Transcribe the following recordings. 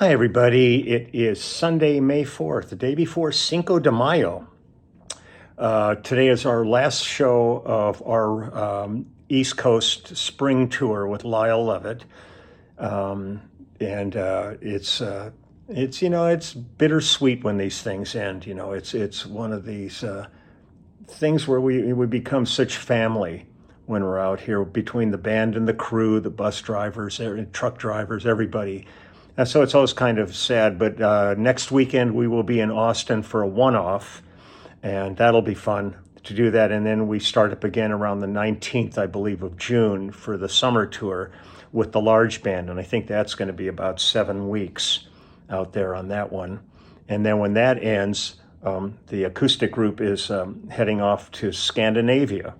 Hi, everybody. It is Sunday, May 4th, the day before Cinco de Mayo. Today is our last show of our East Coast spring tour with Lyle Lovett. And it's bittersweet when these things end. It's one of these things where we become such family when we're out here between the band and the crew, the bus drivers, truck drivers, everybody. So it's always kind of sad, but next weekend we will be in Austin for a one-off, and that'll be fun to do that. And then we start up again around the 19th, I believe, of June for the summer tour with the large band, and I think that's going to be about 7 weeks out there on that one. And then when that ends, the acoustic group is heading off to Scandinavia.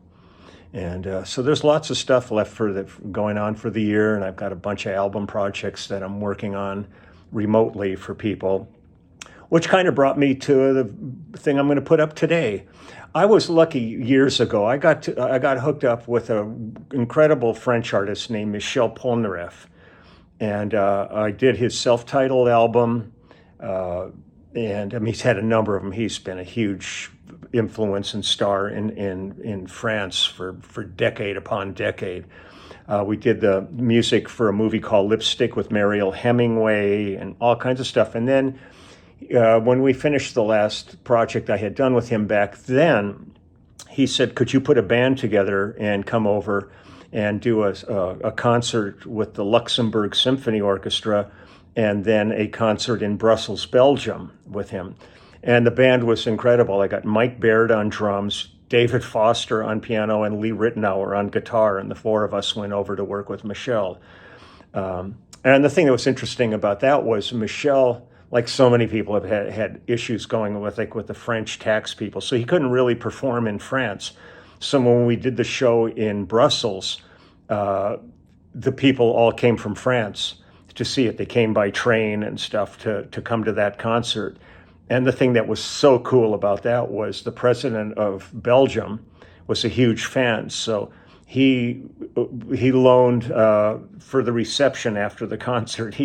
And so there's lots of stuff left going on for the year, and I've got a bunch of album projects that I'm working on remotely for people, which kind of brought me to the thing I'm going to put up today. I was lucky years ago. I got hooked up with an incredible French artist named Michel Polnareff, and I did his self-titled album. And I mean, he's had a number of them. He's been a huge influence and star in France for decade upon decade. We did the music for a movie called Lipstick with Mariel Hemingway and all kinds of stuff. And then when we finished the last project I had done with him back then, he said, could you put a band together and come over and do a concert with the Luxembourg Symphony Orchestra and then a concert in Brussels, Belgium with him. And the band was incredible. I got Mike Baird on drums, David Foster on piano, and Lee Rittenauer on guitar, and the four of us went over to work with Michel. And the thing that was interesting about that was Michel, like so many people, have had issues going with the French tax people, so he couldn't really perform in France. So when we did the show in Brussels, the people all came from France to see it. They came by train and stuff to come to that concert. And the thing that was so cool about that was the president of Belgium was a huge fan. So he loaned, for the reception after the concert,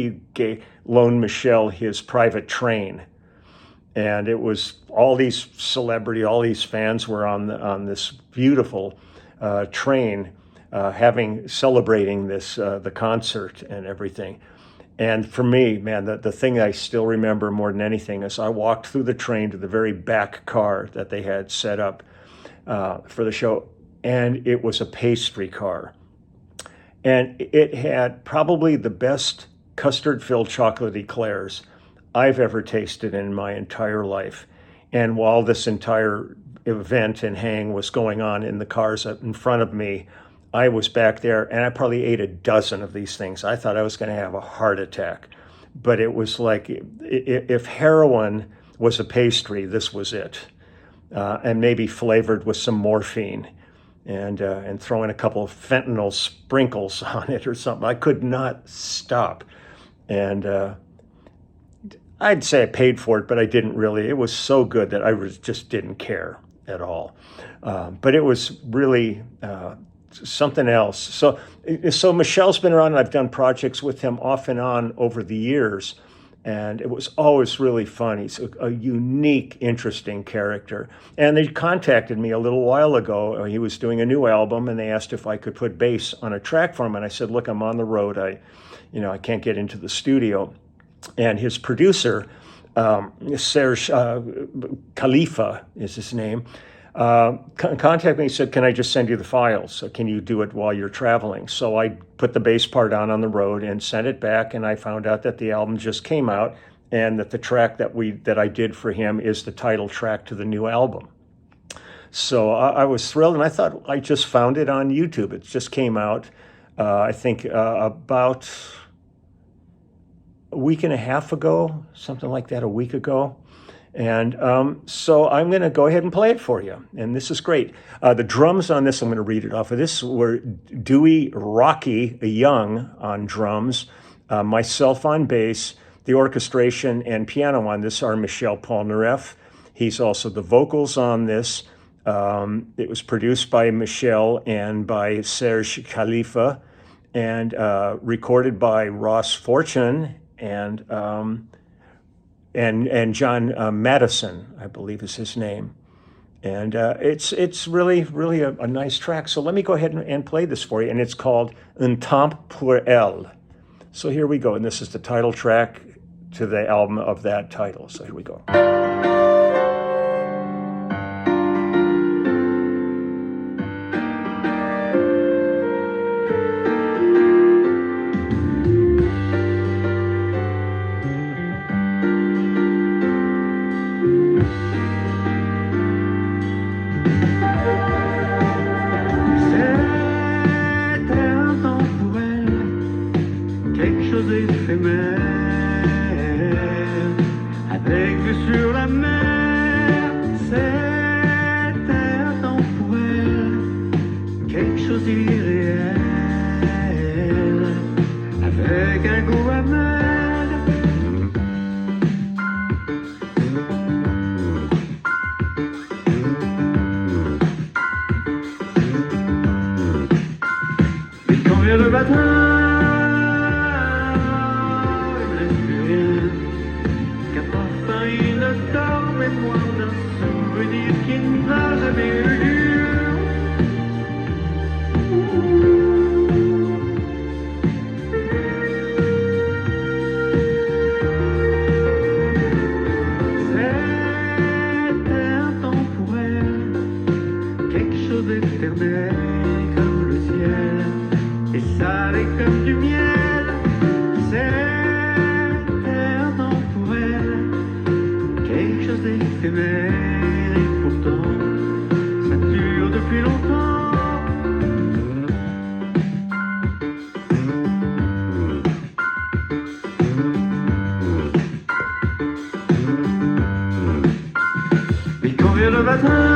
loaned Michel his private train. And it was all these all these fans were on this beautiful train, celebrating the concert and everything. And for me, man, the thing I still remember more than anything is I walked through the train to the very back car that they had set up for the show, and it was a pastry car. And it had probably the best custard-filled chocolate eclairs I've ever tasted in my entire life. And while this entire event and hang was going on in the cars in front of me, I was back there, and I probably ate a dozen of these things. I thought I was going to have a heart attack. But it was like, if heroin was a pastry, this was it. And maybe flavored with some morphine and throwing a couple of fentanyl sprinkles on it or something. I could not stop. And I'd say I paid for it, but I didn't really. It was so good that I just didn't care at all. But it was really something else. So Michel's been around, and I've done projects with him off and on over the years, and it was always really fun. He's a unique, interesting character. And they contacted me a little while ago. He was doing a new album, and they asked if I could put bass on a track for him. And I said, look, I'm on the road. I can't get into the studio. And his producer, Serge Khalifa is his name, contacted me and said, can I just send you the files? So can you do it while you're traveling? So I put the bass part on the road and sent it back, and I found out that the album just came out and that the track that I did for him is the title track to the new album. So I was thrilled, and I thought I just found it on YouTube. It just came out, I think, about a week and a half ago, something like that, a week ago. And so I'm going to go ahead and play it for you. And this is great. The drums on this, I'm going to read it off of this, were Dewey Rocky Young on drums, myself on bass. The orchestration and piano on this are Michel Polnareff. He's also the vocals on this. It was produced by Michel and by Serge Khalifa, and recorded by Ross Fortune and John Madison, I believe is his name. And it's really a nice track. So let me go ahead and play this for you. And it's called Un Temps pour Elle. So here we go. And this is the title track to the album of that title. So here we go. Le matin, il ne reste plus rien, qu'un parfum innocent, mémoire d'un souvenir qui n'a jamais eu lieu. C'était intemporel, quelque chose d'éternel comme le ciel. Et salé comme du miel, c'était intemporel, quelque chose d'éphémère, et pourtant, ça dure depuis longtemps. Mais quand vient le matin,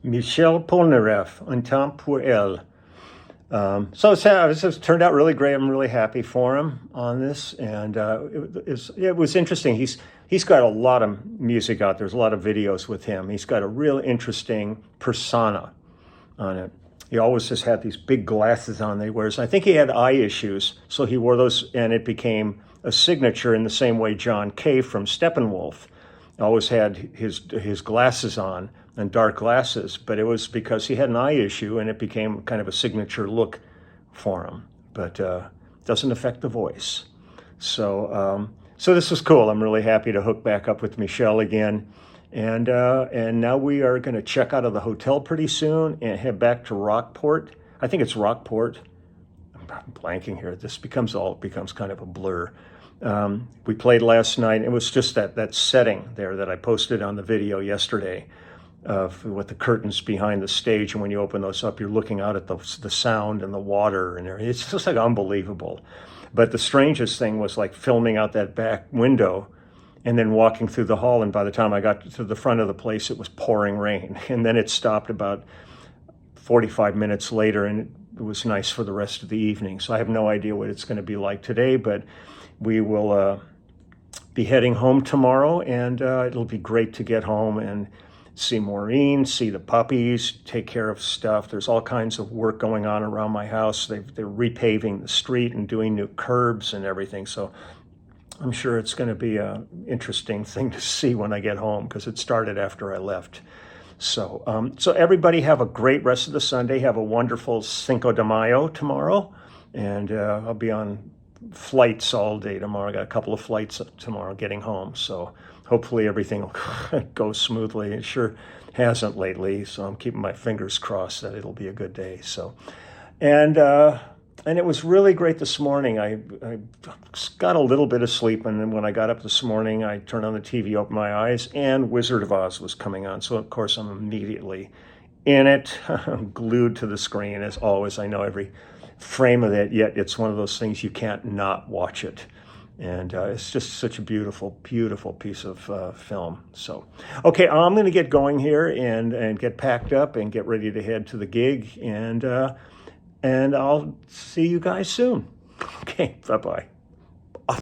Michel Polnareff, Un Temps pour Elle. So it's turned out really great. I'm really happy for him on this, and it was interesting. He's got a lot of music out. There's a lot of videos with him. He's got a real interesting persona on it. He always just had these big glasses on that he wears. I think he had eye issues, so he wore those, and it became a signature in the same way John Kay from Steppenwolf always had his glasses on, and dark glasses, but it was because he had an eye issue, and it became kind of a signature look for him. But doesn't affect the voice. So this was cool. I'm really happy to hook back up with Michel again, and now we are going to check out of the hotel pretty soon and head back to Rockport. I think it's Rockport. I'm blanking here. This becomes kind of a blur. We played last night. It was just that setting there that I posted on the video yesterday. With the curtains behind the stage, and when you open those up, you're looking out at the sound and the water, and it's just like unbelievable. But the strangest thing was like filming out that back window and then walking through the hall, and by the time I got to the front of the place, it was pouring rain, and then it stopped about 45 minutes later, and it was nice for the rest of the evening. So I have no idea what it's going to be like today, but we will be heading home tomorrow, and it'll be great to get home and see Maureen, see the puppies, take care of stuff. There's all kinds of work going on around my house. They're repaving the street and doing new curbs and everything. So I'm sure it's going to be an interesting thing to see when I get home, because it started after I left. So everybody have a great rest of the Sunday. Have a wonderful Cinco de Mayo tomorrow. And I'll be on flights all day tomorrow. I got a couple of flights tomorrow getting home. So hopefully everything will go smoothly. It sure hasn't lately. So I'm keeping my fingers crossed that it'll be a good day. So, and it was really great this morning. I got a little bit of sleep, and then when I got up this morning, I turned on the TV, opened my eyes, and Wizard of Oz was coming on. So, of course, I'm immediately in it, glued to the screen, as always. I know every frame of it, yet it's one of those things you can't not watch it. And it's just such a beautiful, beautiful piece of film. So, okay, I'm going to get going here and get packed up and get ready to head to the gig. And I'll see you guys soon. Okay, bye-bye.